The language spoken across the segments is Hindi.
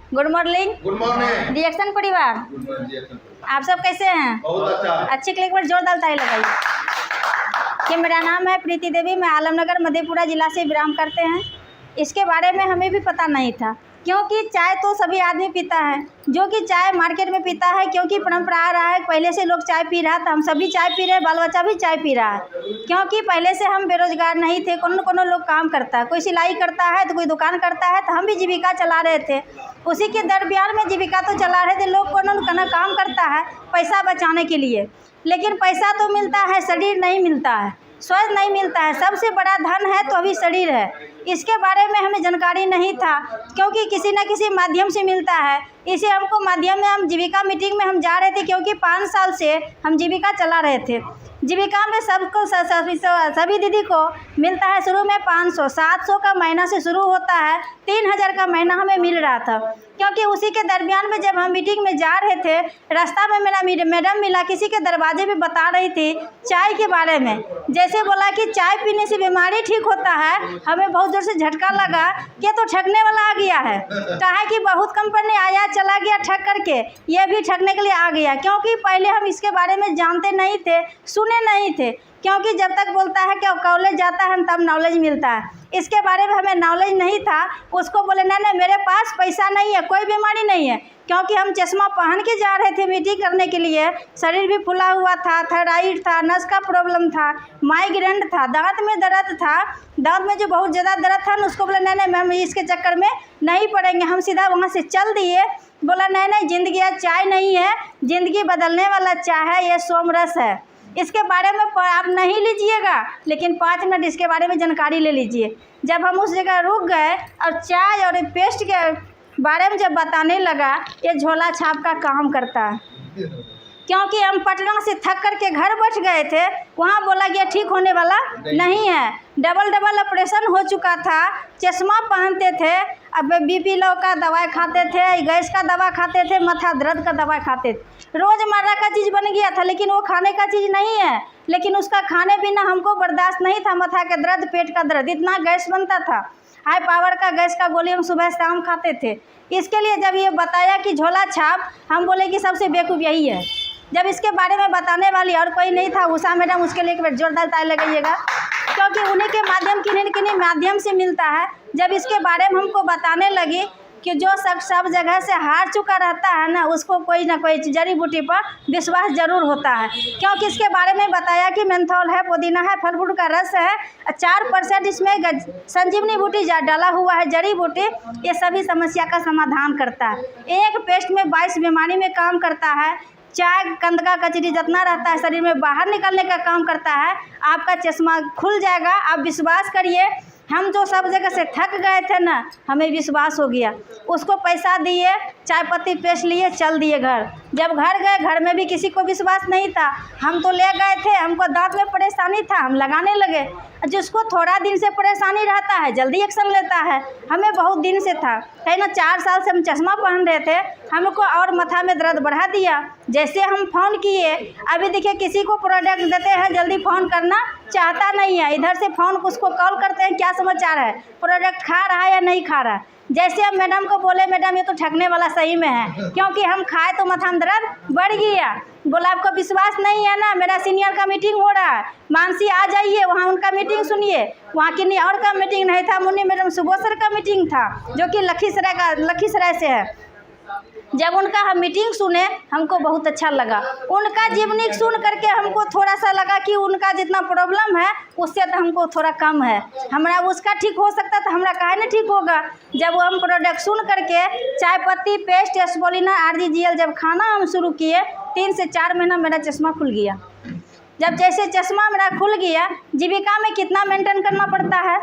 Good morning. Good morning reaction परिवार, आप सब कैसे हैं? बहुत अच्छा। अच्छे के लिए एक बार जोरदार ताली लगाइए। कि मेरा नाम है प्रीति देवी, मैं आलमनगर मधेपुरा जिला से बिलोंग करते हैं। इसके बारे में हमें भी पता नहीं था, क्योंकि चाय तो सभी आदमी पीता है, जो कि चाय मार्केट में पीता है, क्योंकि परंपरा आ रहा है पहले से लोग चाय पी रहा था, हम सभी चाय पी रहे हैं, बाल बच्चा भी चाय पी रहा है। क्योंकि पहले से हम बेरोजगार नहीं थे, कोनो लोग काम करता है, कोई सिलाई करता है तो कोई दुकान करता है, तो हम भी जीविका चला रहे थे। उसी के दरमियान में जीविका तो चला रहे थे, लोग कोनो काम करता है पैसा बचाने के लिए, लेकिन पैसा तो मिलता है, शरीर नहीं मिलता है, स्वास्थ्य नहीं मिलता है। सबसे बड़ा धन है तो अभी शरीर है। इसके बारे में हमें जानकारी नहीं था, क्योंकि किसी न किसी माध्यम से मिलता है। इसे हमको माध्यम में हम जीविका मीटिंग में हम जा रहे थे, क्योंकि 5 साल से हम जीविका चला रहे थे। जीविका में सबको सभी दीदी को मिलता है शुरू में 500 700 का महीना से शुरू होता है, 3000 का महीना हमें मिल रहा था। क्योंकि उसी के दरमियान में जब हम मीटिंग में जा रहे थे, रास्ता में मेरा मैडम मिला, किसी के दरवाजे पे बता रही थी चाय के बारे में। जैसे बोला कि चाय पीने से बीमारी ठीक होता है, हमें बहुत जोर से झटका लगा कि तो ठगने वाला आ गया है। कहा कि बहुत कंपनी आया चला गया ठग करके, ये भी ठगने के लिए आ गया। क्योंकि पहले हम इसके बारे में जानते नहीं थे, सुने नहीं थे, क्योंकि जब तक बोलता है कि कॉलेज जाता है तब नॉलेज मिलता है। इसके बारे में हमें नॉलेज नहीं था। उसको बोले नहीं मेरे पास पैसा नहीं है, कोई बीमारी नहीं है, क्योंकि हम चश्मा पहन के जा रहे थे मीटिंग करने के लिए। शरीर भी फुला हुआ था, थायराइड था, नस का प्रॉब्लम था, माइग्रेन था, दांत में दर्द था, दांत में जो बहुत ज़्यादा दर्द था ना, उसको बोला नहीं मैम इसके चक्कर में नहीं पड़ेंगे, हम सीधा वहाँ से चल दिए। बोला नहीं ज़िंदगी चाय नहीं है, ज़िंदगी बदलने वाला चाय है, ये सोमरस है। इसके बारे में आप नहीं लीजिएगा, लेकिन 5 मिनट इसके बारे में जानकारी ले लीजिए। जब हम उस जगह रुक गए और चाय और पेस्ट के बारे में जब बताने लगा, ये झोला छाप का काम करता है। क्योंकि हम पटना से थक कर के घर बैठ गए थे, वहाँ बोला गया ठीक होने वाला नहीं है। डबल ऑपरेशन हो चुका था, चश्मा पहनते थे, अब बीपी लो का दवाई खाते थे, गैस का दवा खाते थे, माथा दर्द का दवा खाते थे। रोज़मर्रा का चीज़ बन गया था, लेकिन वो खाने का चीज़ नहीं है। लेकिन उसका खाने पीना हमको बर्दाश्त नहीं था। माथा का दर्द, पेट का दर्द, इतना गैस बनता था। हाई पावर का गैस का गोली हम सुबह शाम खाते थे। इसके लिए जब ये बताया कि झोला छाप, हम बोले कि सबसे बेवकूफ़ यही है। जब इसके बारे में बताने वाली और कोई नहीं था, उषा मैडम, उसके लिए एक बार जोरदार ताली लगाइएगा, क्योंकि उन्हीं के माध्यम किन्हीं माध्यम से मिलता है। जब इसके बारे में हमको बताने लगी कि जो सब जगह से हार चुका रहता है ना, उसको कोई ना कोई जड़ी बूटी पर विश्वास जरूर होता है। क्योंकि इसके बारे में बताया कि मेंथोल है, पुदीना है, फल फ्रूट का रस है, 4% इसमें संजीवनी बूटी डाला हुआ है, जड़ी बूटी, ये सभी समस्या का समाधान करता है। एक पेस्ट में 22 बीमारी में काम करता है। चाय, कंदका, कचरी जितना रहता है शरीर में बाहर निकलने का काम करता है। आपका चश्मा खुल जाएगा, आप विश्वास करिए। हम जो सब जगह से थक गए थे ना, हमें विश्वास हो गया। उसको पैसा दिए, चाय पत्ती पेस्ट लिए, चल दिए घर। जब घर गए, घर में भी किसी को विश्वास नहीं था। हम तो ले गए थे, हमको दांत में परेशानी था, हम लगाने लगे। जिसको थोड़ा दिन से परेशानी रहता है जल्दी एक्शन लेता है, हमें बहुत दिन से था। है ना, 4 साल से हम चश्मा पहन रहे थे, हमको और माथा में दर्द बढ़ा दिया। जैसे हम फ़ोन किए, अभी देखिए किसी को प्रोडक्ट देते हैं, जल्दी फ़ोन करना चाहता नहीं है, इधर से फ़ोन उसको कॉल करते हैं, क्या समाचार है, प्रोडक्ट खा रहा है या नहीं खा रहा है। जैसे हम मैडम को बोले मैडम ये तो ठगने वाला सही में है, क्योंकि हम खाए तो माथा में दर्द बढ़ गया। बोला आपको विश्वास नहीं है ना, मेरा सीनियर का मीटिंग हो रहा है, मानसी आ जाइए, वहाँ उनका मीटिंग सुनिए। वहाँ किन्हीं और का मीटिंग नहीं था, मुन्नी मैडम सुबोसर का मीटिंग था, जो कि लखीसराय से है। जब उनका हम मीटिंग सुने, हमको बहुत अच्छा लगा। उनका जीवनी सुन करके हमको थोड़ा सा लगा कि उनका जितना प्रॉब्लम है उससे तो हमको थोड़ा कम है। हमारा उसका ठीक हो सकता तो हमारा काहे नहीं ठीक होगा। जब वो हम प्रोडक्ट सुन करके चाय पत्ती पेस्ट, एस्पोलिना, RGGL जब खाना हम शुरू किए, 3 से 4 महीना मेरा चश्मा खुल गया। जब जैसे चश्मा मेरा खुल गया, जीविका में कितना मेंटेन करना पड़ता है,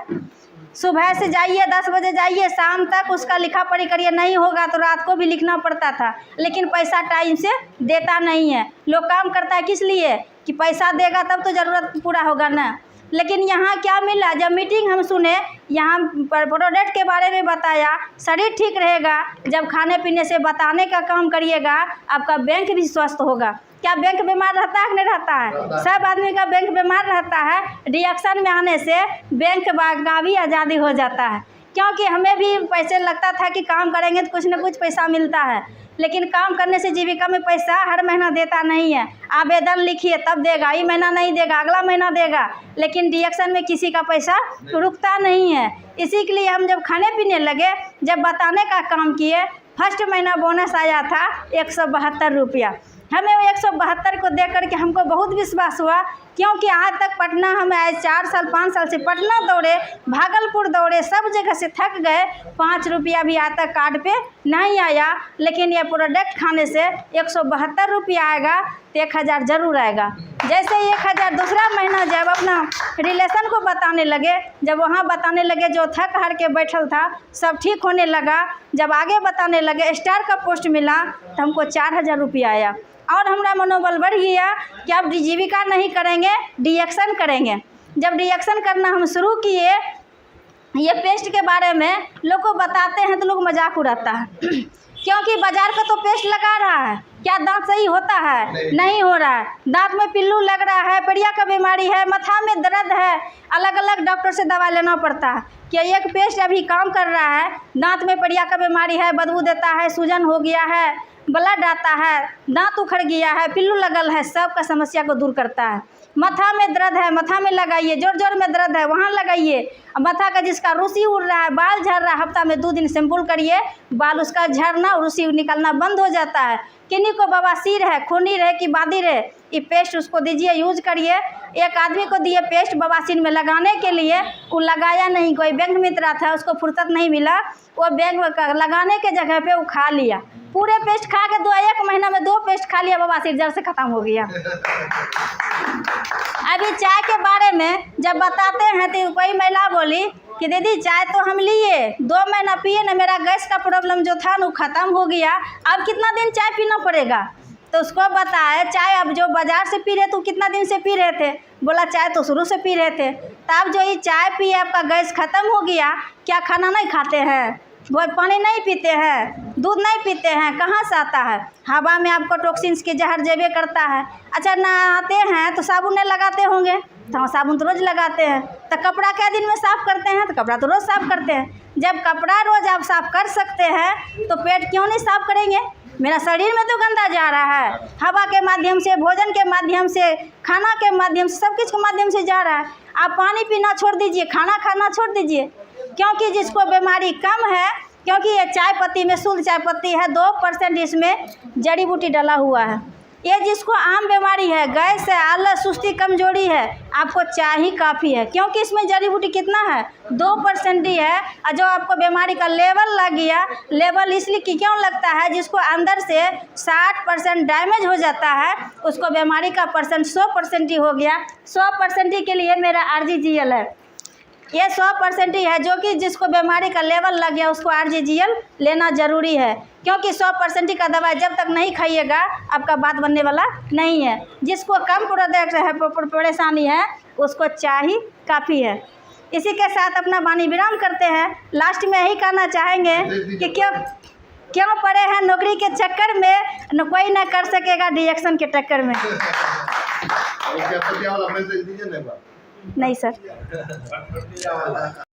सुबह से जाइए 10 बजे जाइए, शाम तक उसका लिखा पढ़ी करिए, नहीं होगा तो रात को भी लिखना पड़ता था। लेकिन पैसा टाइम से देता नहीं है। लोग काम करता है किस लिए कि पैसा देगा तब तो ज़रूरत पूरा होगा ना। लेकिन यहाँ क्या मिला, जब मीटिंग हम सुने, यहाँ प्रोडक्ट के बारे में बताया, शरीर ठीक रहेगा। जब खाने पीने से बताने का काम करिएगा, आपका बैंक भी स्वस्थ होगा। क्या बैंक बीमार रहता है कि नहीं रहता है? सब आदमी का बैंक बीमार रहता है। रिएक्शन में आने से बैंक का भी आज़ादी हो जाता है। क्योंकि हमें भी पैसे लगता था कि काम करेंगे तो कुछ न कुछ पैसा मिलता है, लेकिन काम करने से जीविका में पैसा हर महीना देता नहीं है। आवेदन लिखिए तब देगा, ये महीना नहीं देगा, अगला महीना देगा, लेकिन डिडक्शन में किसी का पैसा रुकता नहीं है। इसी के लिए हम जब खाने पीने लगे, जब बताने का काम किए, फर्स्ट महीना बोनस आया था 172 रुपया। हमें वो 172 को देख कर के हमको बहुत विश्वास हुआ, क्योंकि आज तक पटना हम आए 4 साल 5 साल से पटना दौड़े, भागलपुर दौड़े, सब जगह से थक गए, 5 रुपया भी आज तक कार्ड पे नहीं आया। लेकिन ये प्रोडक्ट खाने से 172 रुपया आएगा तो 1000 ज़रूर आएगा। जैसे 1000 दूसरा महीना जब अपना रिलेशन को बताने लगे, जब वहाँ बताने लगे, जो थक हार के बैठल था सब ठीक होने लगा। जब आगे बताने लगे, स्टार का पोस्ट मिला तो हमको 4000 रुपया आया, और हमारा मनोबल बढ़ गया कि अब जीविका नहीं करेंगे, डिडक्शन करेंगे। जब डिडक्शन करना हम शुरू किए, ये पेस्ट के बारे में लोग को बताते हैं तो लोग मजाक उड़ाता है क्योंकि बाजार का तो पेस्ट लगा रहा है, क्या दांत सही होता है? नहीं हो रहा है। दांत में पिल्लू लग रहा है, बढ़िया का बीमारी है, माथा में दर्द है, अलग अलग डॉक्टर से दवा लेना पड़ता है। कि एक पेस्ट अभी काम कर रहा है, दांत में बढ़िया का बीमारी है, बदबू देता है, सूजन हो गया है, ब्लड आता है, दांत उखड़ गया है, पिल्लू लगल है, सब का समस्या को दूर करता है। माथा में दर्द है, माथा में लगाइए, जोर जोर में दर्द है वहाँ लगाइए। माथा का जिसका रूसी उड़ रहा है, बाल झड़ रहा है, हफ्ता में 2 दिन शैम्पूल करिए, बाल उसका झड़ना और रूसी निकलना बंद हो जाता है। किन्हीं को बवासीर है, खूनी रहे कि बादिर है, ये पेस्ट उसको दीजिए, यूज करिए। एक आदमी को दिए पेस्ट बवासीर में लगाने के लिए, वो लगाया नहीं, कोई बैंक मित्र था, उसको फुर्सत नहीं मिला, वो बैंक लगाने के जगह पे वो खा लिया, पूरे पेस्ट खा के 1 महीना में 2 पेस्ट खा लिया, बवासीर जड़ से ख़त्म हो गया। अभी चाय के बारे में जब बताते हैं तो कोई महिला बोली कि दीदी चाय तो हम लिए, 2 महीना पिए ना, मेरा गैस का प्रॉब्लम जो था ना ख़त्म हो गया, अब कितना दिन चाय पीना पड़ेगा? तो उसको बताए चाय अब जो बाज़ार से पी रहे तो कितना दिन से पी रहे थे? बोला चाय तो शुरू से पी रहे थे। तब जो ये चाय पिए आपका गैस ख़त्म हो गया, क्या खाना नहीं खाते हैं, वो पानी नहीं पीते हैं, दूध नहीं पीते हैं, कहाँ से आता है? हवा में आपको टॉक्सिन्स के जहर जेबे करता है। अच्छा नहाते हैं तो साबुन नहीं लगाते होंगे, तो साबुन तो रोज़ लगाते हैं। तो कपड़ा क्या दिन में साफ़ करते हैं? तो कपड़ा तो रोज़ साफ़ करते हैं। जब कपड़ा रोज़ आप साफ़ कर सकते हैं तो पेट क्यों नहीं साफ़ करेंगे? मेरा शरीर में तो गंदा जा रहा है, हवा के माध्यम से, भोजन के माध्यम से, खाना के माध्यम से, सब कुछ के माध्यम से जा रहा है। आप पानी पीना छोड़ दीजिए, खाना खाना छोड़ दीजिए, क्योंकि जिसको बीमारी कम है, क्योंकि ये चाय पत्ती में शुद्ध चाय पत्ती है, 2% इसमें जड़ी बूटी डाला हुआ है। ये जिसको आम बीमारी है, गैस है, आलस, सुस्ती, कमजोरी है, आपको चाय ही काफ़ी है, क्योंकि इसमें जड़ी बूटी कितना है? 2% ही है। और जो आपको बीमारी का लेवल लग गया, लेवल इसलिए कि क्यों लगता है, जिसको अंदर से 60% डैमेज हो जाता है, उसको बीमारी का परसेंट 100% ही हो गया। 100% ही के लिए मेरा RGGL है, ये 100% ही है। जो कि जिसको बीमारी का लेवल लग गया उसको RGGL लेना ज़रूरी है, क्योंकि 100% का दवाई जब तक नहीं खाइएगा आपका बात बनने वाला नहीं है। जिसको कम प्रोडक्ट है, परेशानी है, उसको चाय ही काफ़ी है। इसी के साथ अपना वाणी विराम करते हैं। लास्ट में यही कहना चाहेंगे कि क्यों पड़े हैं नौकरी के चक्कर में, न कोई ना कर सकेगा डिडक्शन के चक्कर में। नहीं सर।